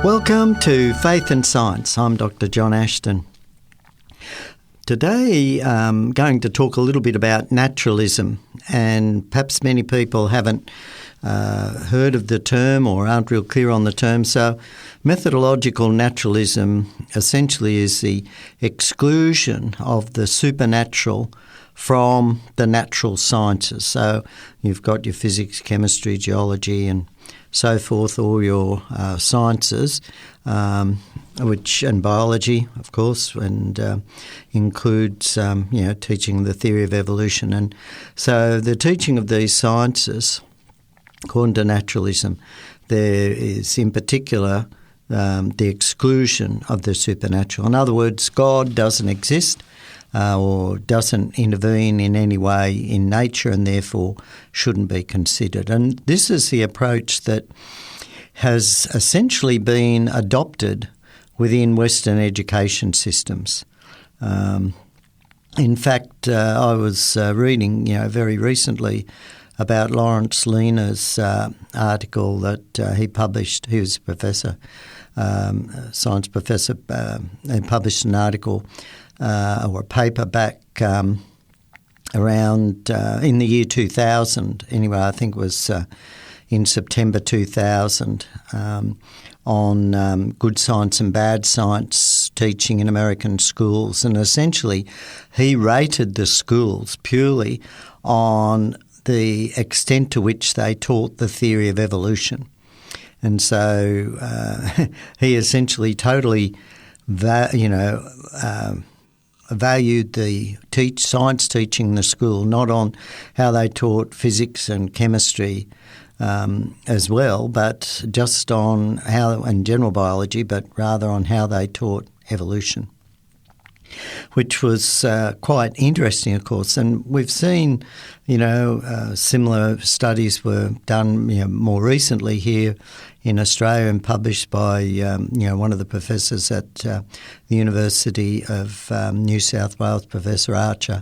Welcome to Faith and Science. I'm Dr. John Ashton. Today I'm going to talk a little bit about naturalism, and perhaps many people haven't heard of the term or aren't real clear on the term. So methodological naturalism essentially is the exclusion of the supernatural from the natural sciences. So you've got your physics, chemistry, geology and so forth, all your sciences, and biology, of course, and includes, teaching the theory of evolution. And so the teaching of these sciences, according to naturalism, there is in particular the exclusion of the supernatural. In other words, God doesn't exist or doesn't intervene in any way in nature and therefore shouldn't be considered. And this is the approach that has essentially been adopted within Western education systems. In fact, I was reading, very recently about Lawrence Lena's article that he published. He was a professor, science professor, and published an article or a paper back around in the year 2000. Anyway, I think it was in September 2000 on good science and bad science teaching in American schools. And essentially he rated the schools purely on the extent to which they taught the theory of evolution. And so he essentially totally valued the science teaching in the school, not on how they taught physics and chemistry as well, but just on how, and general biology, but rather on how they taught evolution, which was quite interesting, of course. And we've seen, similar studies were done, more recently here in Australia and published by, one of the professors at the University of New South Wales, Professor Archer,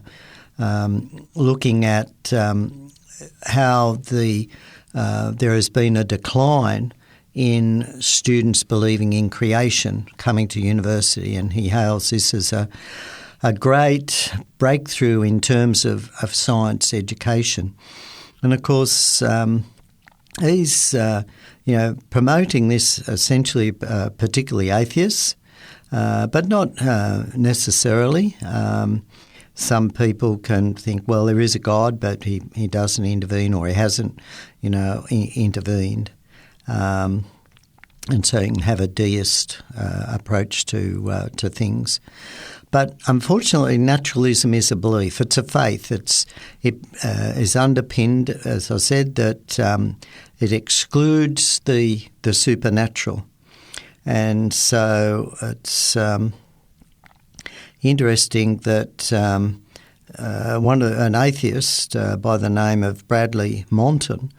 looking at how there has been a decline in students believing in creation coming to university, and he hails this as a great breakthrough in terms of science education. And of course, he's promoting this essentially, particularly atheists, but not necessarily. Some people can think, well, there is a God, but he doesn't intervene, or he hasn't, intervened. And so you can have a deist approach to things. But unfortunately, naturalism is a belief. It's a faith. It is underpinned, as I said, that it excludes the supernatural. And so it's interesting that an atheist by the name of Bradley Monton,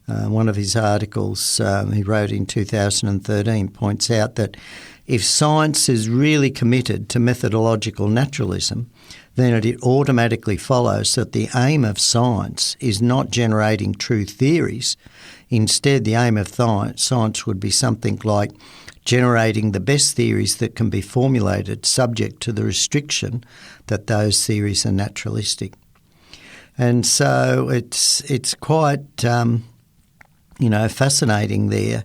one of his articles he wrote in 2013 points out that if science is really committed to methodological naturalism, then it automatically follows that the aim of science is not generating true theories. Instead, the aim of science would be something like generating the best theories that can be formulated subject to the restriction that those theories are naturalistic. And so it's quite fascinating there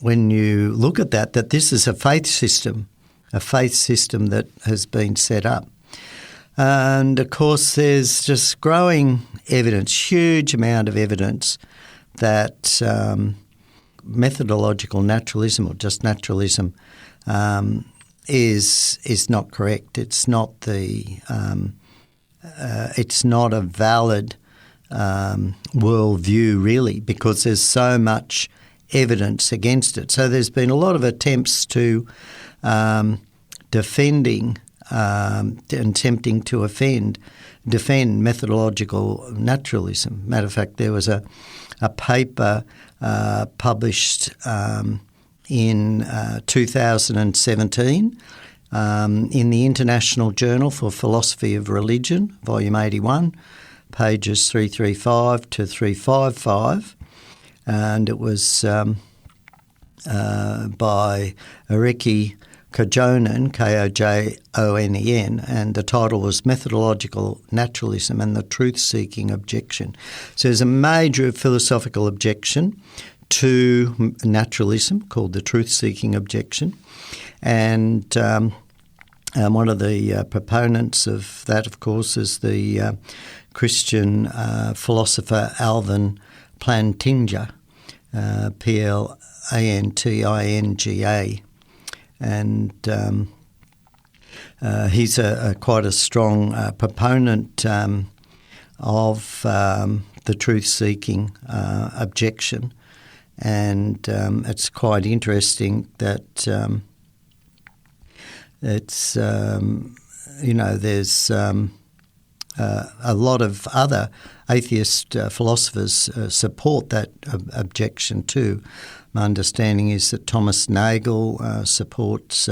when you look at that this is a faith system that has been set up. And of course there's just growing evidence, huge amount of evidence that methodological naturalism, or just naturalism, is not correct. It's not it's not a valid worldview, really, because there's so much evidence against it. So there's been a lot of attempts to defend methodological naturalism. Matter of fact, there was a paper published in 2017 in the International Journal for Philosophy of Religion, Volume 81, pages 335 to 355, and it was by Erkki Kojonen, Kojonen, and the title was Methodological Naturalism and the Truth-Seeking Objection. So there's a major philosophical objection to naturalism called the Truth-Seeking Objection. And one of the proponents of that, of course, is the Christian philosopher Alvin Plantinga, Plantinga. And he's quite a strong proponent of the truth-seeking objection. And it's quite interesting that there's a lot of other atheist philosophers support that objection too. My understanding is that Thomas Nagel supports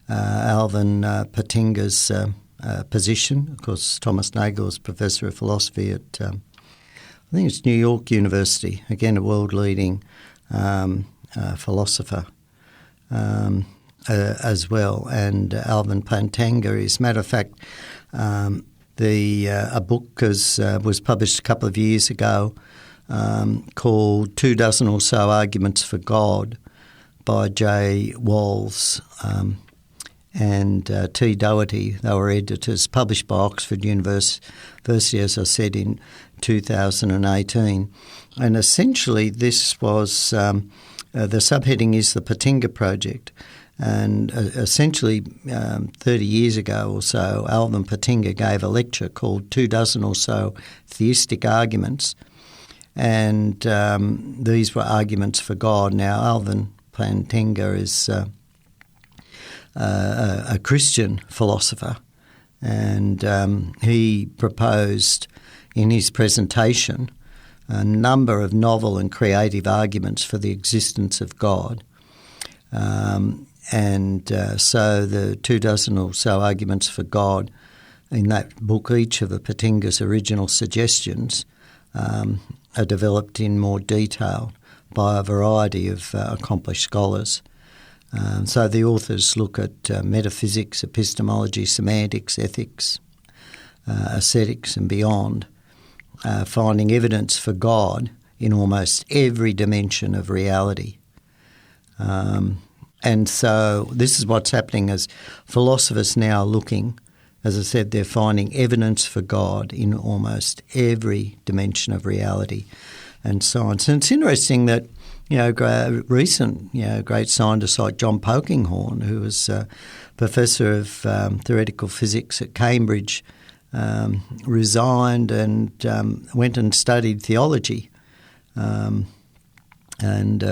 Alvin Plantinga's position. Of course, Thomas Nagel is Professor of Philosophy at, I think it's New York University, again a world-leading philosopher as well. And Alvin Plantinga is, matter of fact, a book was published a couple of years ago called 24 or So Arguments for God by J. Walls and T. Doherty. They were editors, published by Oxford University, as I said, in 2018. And essentially this was, the subheading is the Plantinga Project. And essentially 30 years ago or so, Alvin Plantinga gave a lecture called 24 or So Theistic Arguments. And these were arguments for God. Now, Alvin Plantinga is a Christian philosopher, and he proposed in his presentation a number of novel and creative arguments for the existence of God. So the 24 or So Arguments for God, in that book, each of the Plantinga's original suggestions are developed in more detail by a variety of accomplished scholars. So the authors look at metaphysics, epistemology, semantics, ethics, aesthetics and beyond, finding evidence for God in almost every dimension of reality. And so this is what's happening as philosophers now looking. As I said, they're finding evidence for God in almost every dimension of reality and science. And it's interesting that, great scientists like John Polkinghorne, who was Professor of Theoretical Physics at Cambridge, resigned and went and studied theology and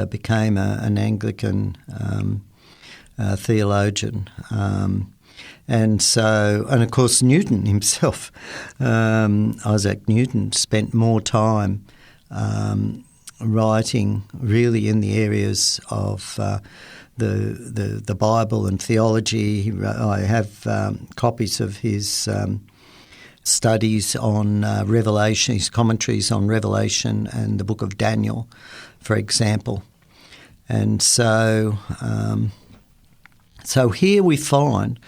became an Anglican theologian. And of course, Newton himself, Isaac Newton, spent more time writing really in the areas of the Bible and theology. I have copies of his studies on Revelation, his commentaries on Revelation and the book of Daniel, for example. And so here we find,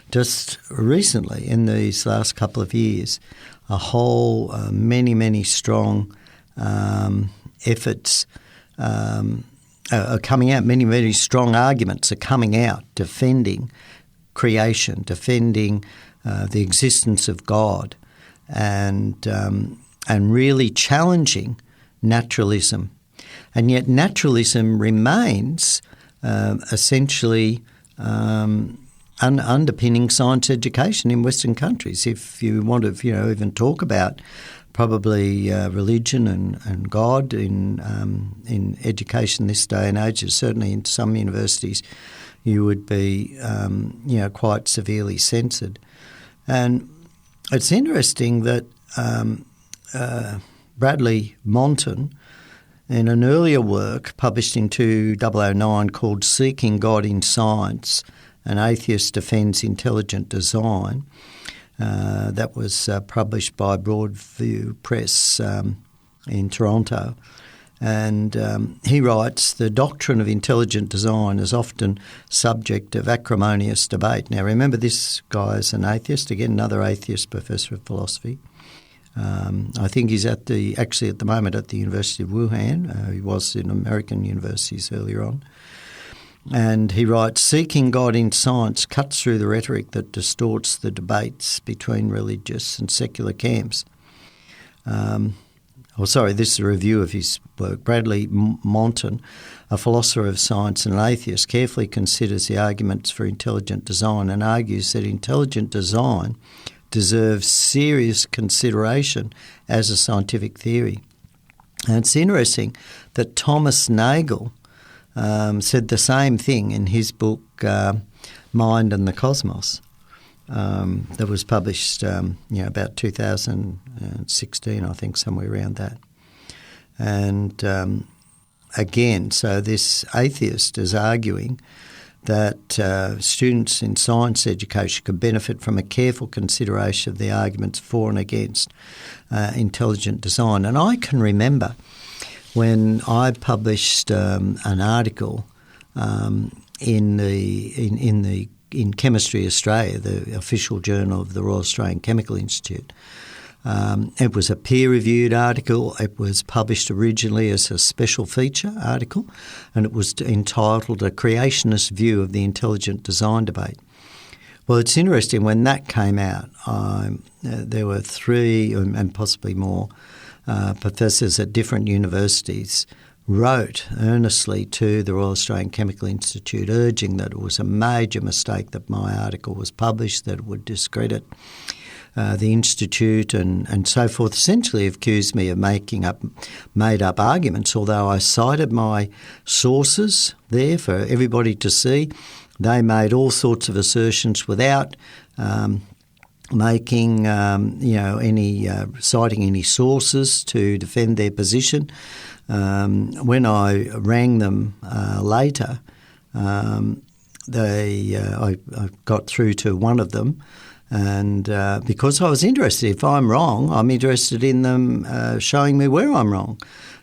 just recently in these last couple of years, a whole many strong efforts are coming out, many strong arguments are coming out defending creation, defending the existence of God, and really challenging naturalism. And yet naturalism remains essentially underpinning science education in Western countries. If you want to, even talk about probably religion and God in education this day and age, certainly in some universities, you would be, quite severely censored. And it's interesting that Bradley Monton, in an earlier work published in 2009 called Seeking God in Science, An Atheist Defends Intelligent Design, that was published by Broadview Press in Toronto. And he writes, the doctrine of intelligent design is often subject of acrimonious debate. Now, remember, this guy is an atheist, again, another atheist professor of philosophy. I think he's actually at the moment at the University of Wuhan. He was in American universities earlier on. And he writes, seeking God in science cuts through the rhetoric that distorts the debates between religious and secular camps. This is a review of his work. Bradley Monton, a philosopher of science and an atheist, carefully considers the arguments for intelligent design and argues that intelligent design deserves serious consideration as a scientific theory. And it's interesting that Thomas Nagel said the same thing in his book Mind and the Cosmos that was published about 2016, I think, somewhere around that. And again, so this atheist is arguing that students in science education could benefit from a careful consideration of the arguments for and against intelligent design. And I can remember when I published an article in Chemistry Australia, the official journal of the Royal Australian Chemical Institute. It was a peer-reviewed article. It was published originally as a special feature article, and it was entitled A Creationist View of the Intelligent Design Debate. Well, it's interesting, when that came out, there were 3 and possibly more professors at different universities wrote earnestly to the Royal Australian Chemical Institute, urging that it was a major mistake that my article was published, that it would discredit the Institute and so forth, essentially accused me of made up arguments, although I cited my sources there for everybody to see. They made all sorts of assertions without citing any sources to defend their position. When I rang them later, I got through to one of them, and because I was interested, if I'm wrong, I'm interested in them showing me where I'm wrong.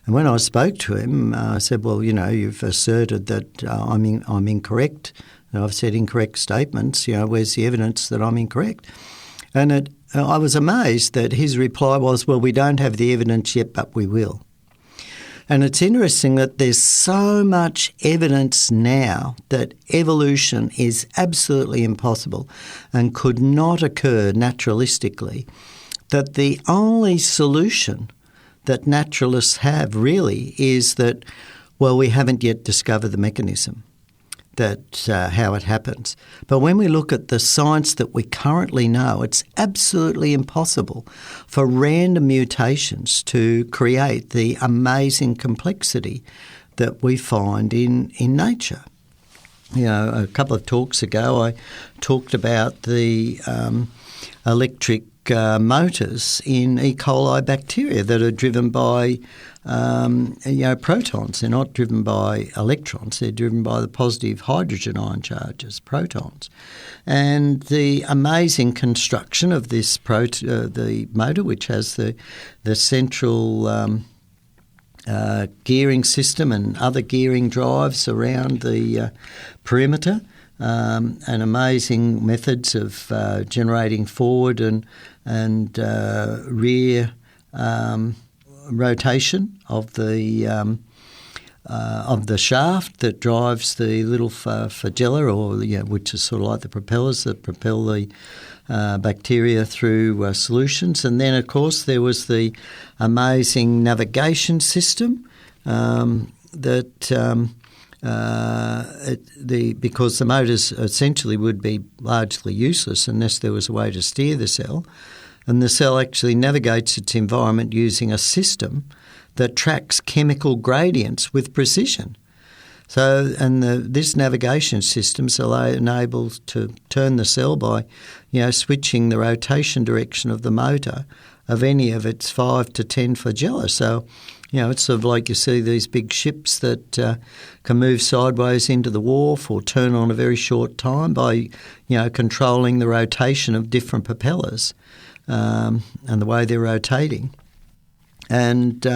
And when I spoke to him, I said, well, you've asserted that I'm incorrect, and I've said incorrect statements. Where's the evidence that I'm incorrect? And I was amazed that his reply was, well, we don't have the evidence yet, but we will. And it's interesting that there's so much evidence now that evolution is absolutely impossible and could not occur naturalistically, that the only solution that naturalists have really is that, well, we haven't yet discovered the mechanism, that how it happens. But when we look at the science that we currently know, it's absolutely impossible for random mutations to create the amazing complexity that we find in nature. A couple of talks ago I talked about the electric motors in E. coli bacteria that are driven by protons. They're not driven by electrons. They're driven by the positive hydrogen ion charges, protons. And the amazing construction of this the motor, which has the central gearing system and other gearing drives around the perimeter, and amazing methods of generating forward and rear rotation of the shaft that drives the little flagella, which is sort of like the propellers that propel the bacteria through solutions. And then, of course, there was the amazing navigation system because the motors essentially would be largely useless unless there was a way to steer the cell. And the cell actually navigates its environment using a system that tracks chemical gradients with precision. So, this navigation system is enabled to turn the cell by, switching the rotation direction of the motor of any of its 5 to 10 flagella. So, it's sort of like you see these big ships that can move sideways into the wharf or turn on a very short time by, controlling the rotation of different propellers and the way they're rotating. And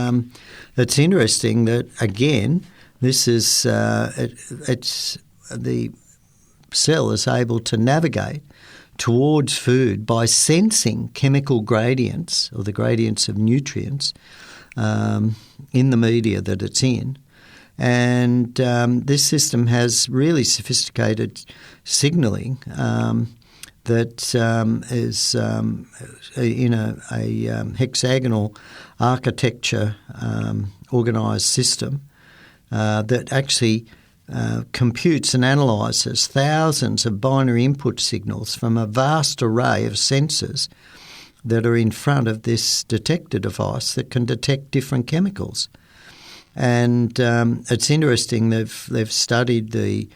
it's interesting that, again, this is it's the cell is able to navigate towards food by sensing chemical gradients or the gradients of nutrients in the media that it's in. And this system has really sophisticated signalling that is in a hexagonal architecture organised system that actually computes and analyses thousands of binary input signals from a vast array of sensors that are in front of this detector device that can detect different chemicals. And it's interesting, they've studied the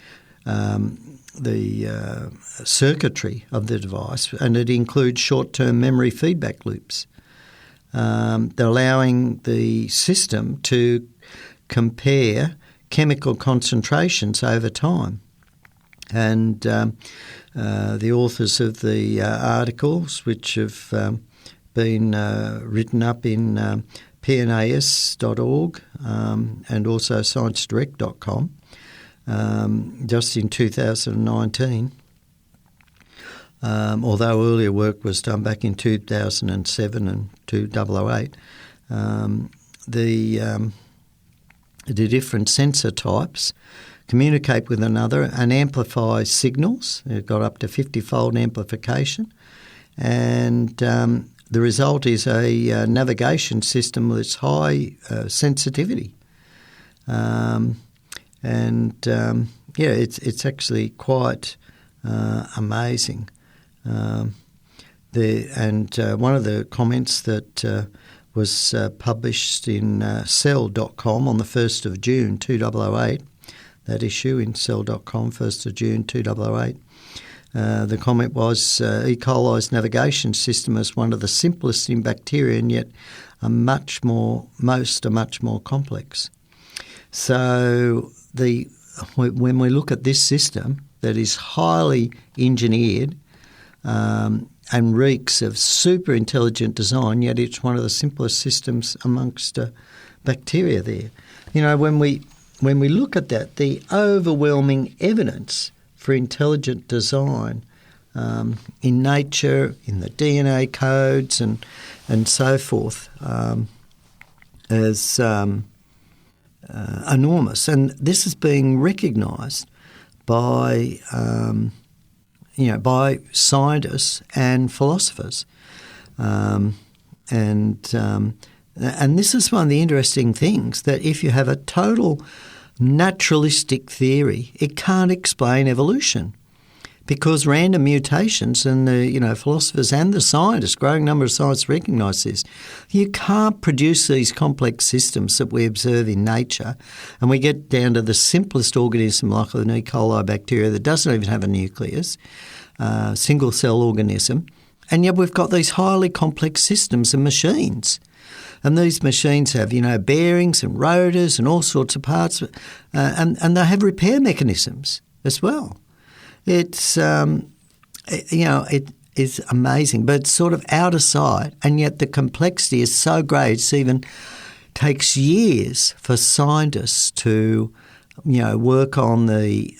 circuitry of the device, and it includes short-term memory feedback loops. They're allowing the system to compare chemical concentrations over time. And the authors of the articles, which have been written up in pnas.org and also sciencedirect.com, just in 2019, although earlier work was done back in 2007 and 2008, the different sensor types communicate with another and amplify signals. They've got up to 50-fold amplification, and the result is a navigation system with its high sensitivity. It's actually quite amazing. One of the comments that was published in Cell.com on the 1st of June 2008, that issue in Cell.com, 1st of June 2008, the comment was, E. coli's navigation system is one of the simplest in bacteria, and yet most are much more complex. So when we look at this system that is highly engineered and reeks of super intelligent design, yet it's one of the simplest systems amongst bacteria there. You know, when we look at that, the overwhelming evidence for intelligent design in nature, in the DNA codes and so forth is enormous. And this is being recognised by by scientists and philosophers. And this is one of the interesting things, that if you have a total naturalistic theory, it can't explain evolution, because random mutations, and the philosophers and the scientists, growing number of scientists recognise this. You can't produce these complex systems that we observe in nature, and we get down to the simplest organism like an E. coli bacteria that doesn't even have a nucleus, single cell organism, and yet we've got these highly complex systems and machines. And these machines have, bearings and rotors and all sorts of parts, and they have repair mechanisms as well. It's, it is amazing, but it's sort of out of sight, and yet the complexity is so great. It even takes years for scientists to, work on the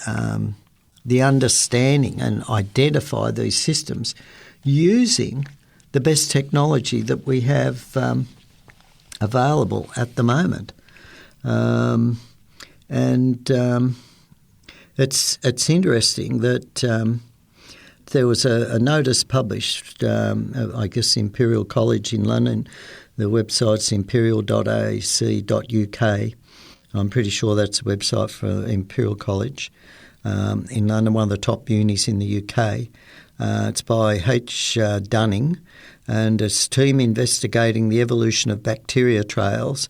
understanding and identify these systems using the best technology that we have available at the moment. It's interesting that there was a notice published, I guess, Imperial College in London. The website's imperial.ac.uk. I'm pretty sure that's a website for Imperial College in London, one of the top unis in the UK. It's by H. Dunning, and it's a team investigating the evolution of bacteria tails,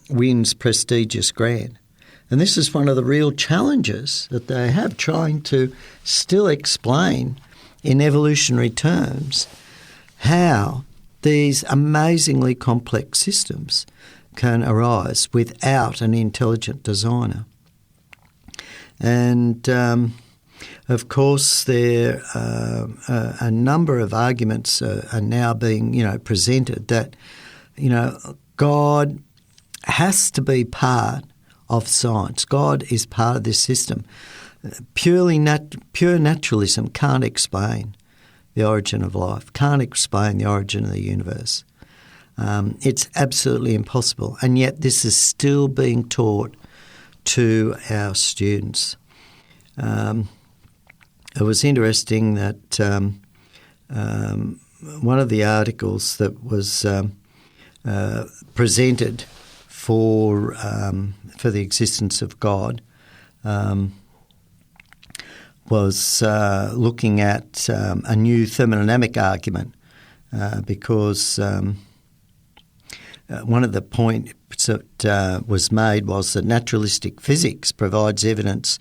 wins prestigious grant. And this is one of the real challenges that they have, trying to still explain in evolutionary terms how these amazingly complex systems can arise without an intelligent designer. And Of course, there a number of arguments are now being, presented that, God has to be part of science. God is part of this system. Pure naturalism can't explain the origin of life, can't explain the origin of the universe. It's absolutely impossible, and yet this is still being taught to our students. It was interesting that one of the articles that was presented for the existence of God was looking at a new thermodynamic argument because one of the points that was made was that naturalistic physics provides evidence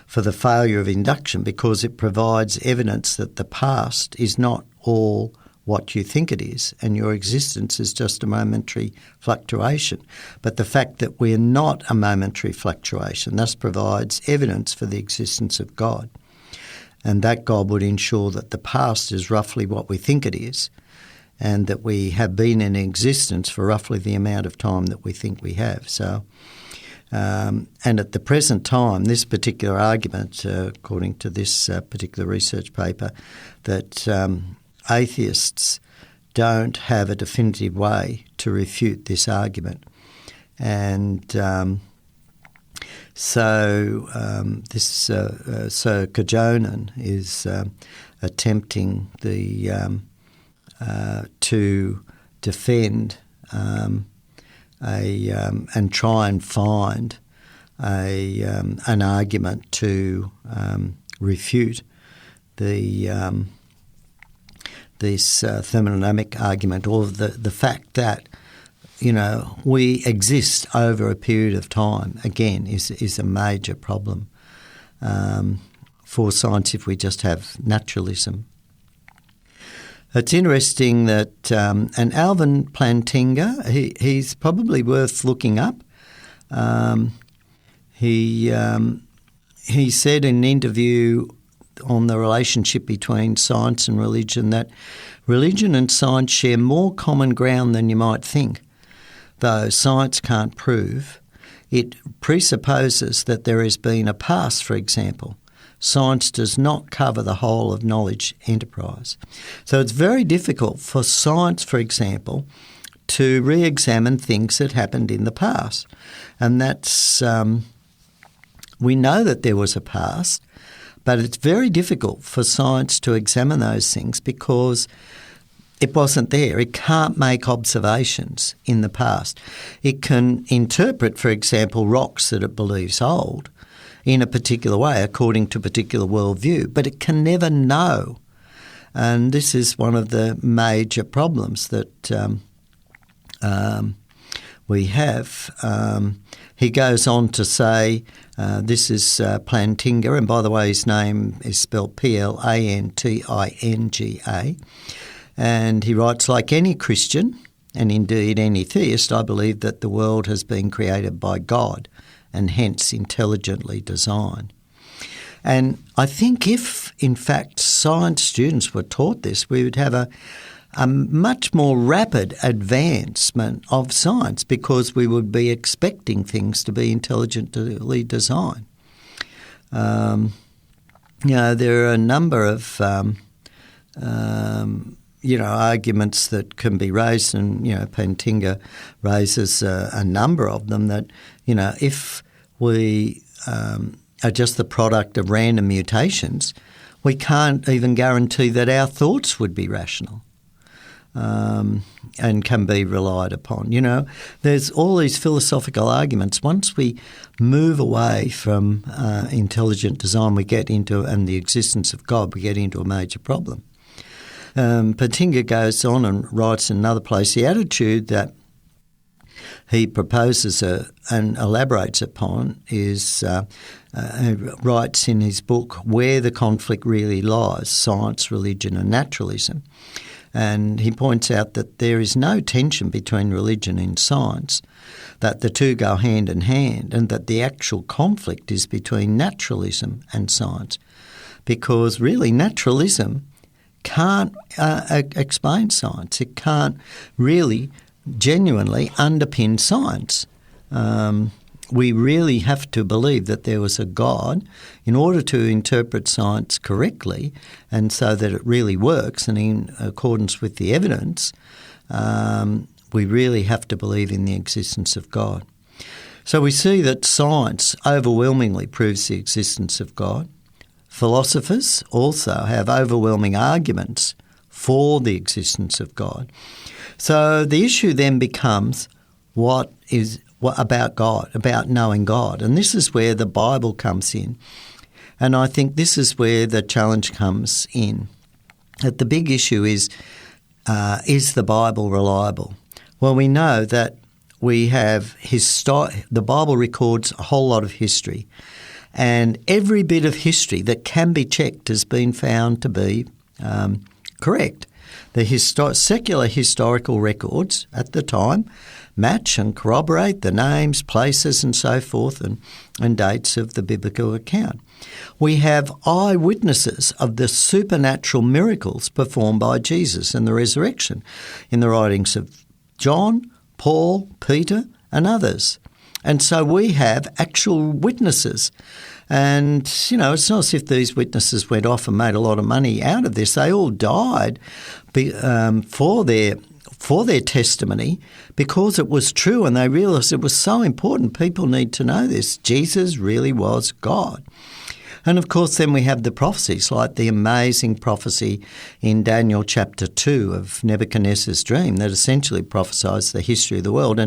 for the failure of induction because it provides evidence that the past is not all what you think it is and your existence is just a momentary fluctuation. But the fact that we're not a momentary fluctuation thus provides evidence for the existence of God, and that God would ensure that the past is roughly what we think it is and that we have been in existence for roughly the amount of time that we think we have. So, and at the present time, this particular argument, according to this particular research paper, that atheists don't have a definitive way to refute this argument. And so Kojonen is attempting to defend and try and find an argument to refute this thermodynamic argument, or the fact that we exist over a period of time. Again, is a major problem for science if we just have naturalism. It's interesting that, and Alvin Plantinga, he's probably worth looking up. He said in an interview on the relationship between science and religion that religion and science share more common ground than you might think. Though science can't prove, it presupposes that there has been a past, for example. Science does not cover the whole of knowledge enterprise. So it's very difficult for science, for example, to re-examine things that happened in the past. And that's, we know that there was a past, but it's very difficult for science to examine those things because it wasn't there. It can't make observations in the past. It can interpret, for example, rocks that it believes hold in a particular way according to a particular worldview, but it can never know. And this is one of the major problems that we have. He goes on to say, this is Plantinga, and by the way his name is spelled Plantinga, and he writes, like any Christian, and indeed any theist, I believe that the world has been created by God and hence intelligently designed. And I think if, in fact, science students were taught this, we would have a much more rapid advancement of science because we would be expecting things to be intelligently designed. There are a number of arguments that can be raised, and Plantinga raises a number of them. That if we are just the product of random mutations, we can't even guarantee that our thoughts would be rational and can be relied upon. There's all these philosophical arguments. Once we move away from intelligent design, we get into, and the existence of God, we get into a major problem. Plantinga goes on and writes in another place, the attitude that he proposes and elaborates upon is, he writes in his book, Where the Conflict Really Lies, Science, Religion and Naturalism. And he points out that there is no tension between religion and science, that the two go hand in hand, and that the actual conflict is between naturalism and science. because really naturalism can't explain science. It can't really genuinely underpin science. We really have to believe that there was a God in order to interpret science correctly and so that it really works and in accordance with the evidence. We really have to believe in the existence of God. So we see that science overwhelmingly proves the existence of God. Philosophers also have overwhelming arguments for the existence of God. So the issue then becomes what about God, about knowing God. And this is where the Bible comes in. And I think this is where the challenge comes in. That the big issue is the Bible reliable? Well, we know that we have the Bible records a whole lot of history. And every bit of history that can be checked has been found to be correct. The secular historical records at the time match and corroborate the names, places and so forth and dates of the biblical account. We have eyewitnesses of the supernatural miracles performed by Jesus and the resurrection in the writings of John, Paul, Peter and others. And so we have actual witnesses. And, it's not as if these witnesses went off and made a lot of money out of this. They all died for their testimony because it was true and they realised it was so important. People need to know this. Jesus really was God. And of course then we have the prophecies like the amazing prophecy in Daniel chapter 2 of Nebuchadnezzar's dream that essentially prophesies the history of the world.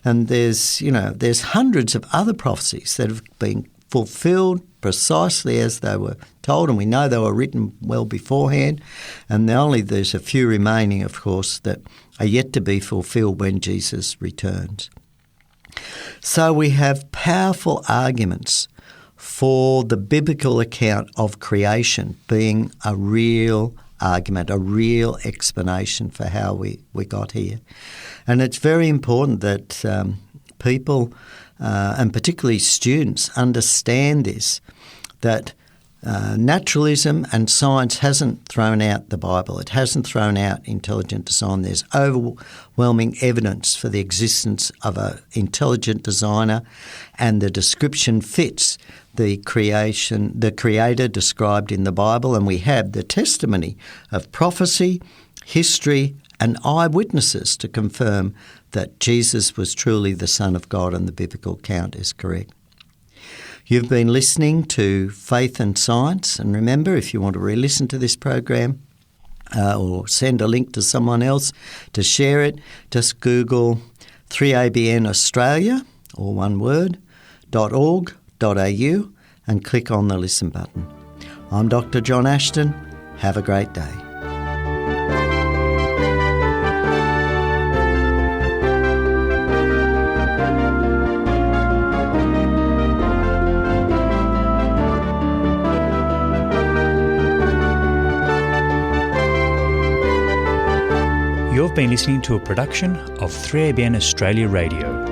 And there's hundreds of other prophecies that have been fulfilled precisely as they were told, and we know they were written well beforehand. And there's a few remaining, of course, that are yet to be fulfilled when Jesus returns. So we have powerful arguments for the biblical account of creation being a real argument, a real explanation for how we got here. And it's very important that people, and particularly students, understand this, that naturalism and science hasn't thrown out the Bible. It hasn't thrown out intelligent design. There's overwhelming evidence for the existence of an intelligent designer, and the description fits the creator described in the Bible, and we have the testimony of prophecy, history, and eyewitnesses to confirm that Jesus was truly the Son of God and the biblical account is correct. You've been listening to Faith and Science, and remember, if you want to re-listen to this program or send a link to someone else to share it, just Google 3ABN Australia, or one word, .org.au and click on the listen button. I'm Dr. John Ashton. Have a great day. You've been listening to a production of 3ABN Australia Radio.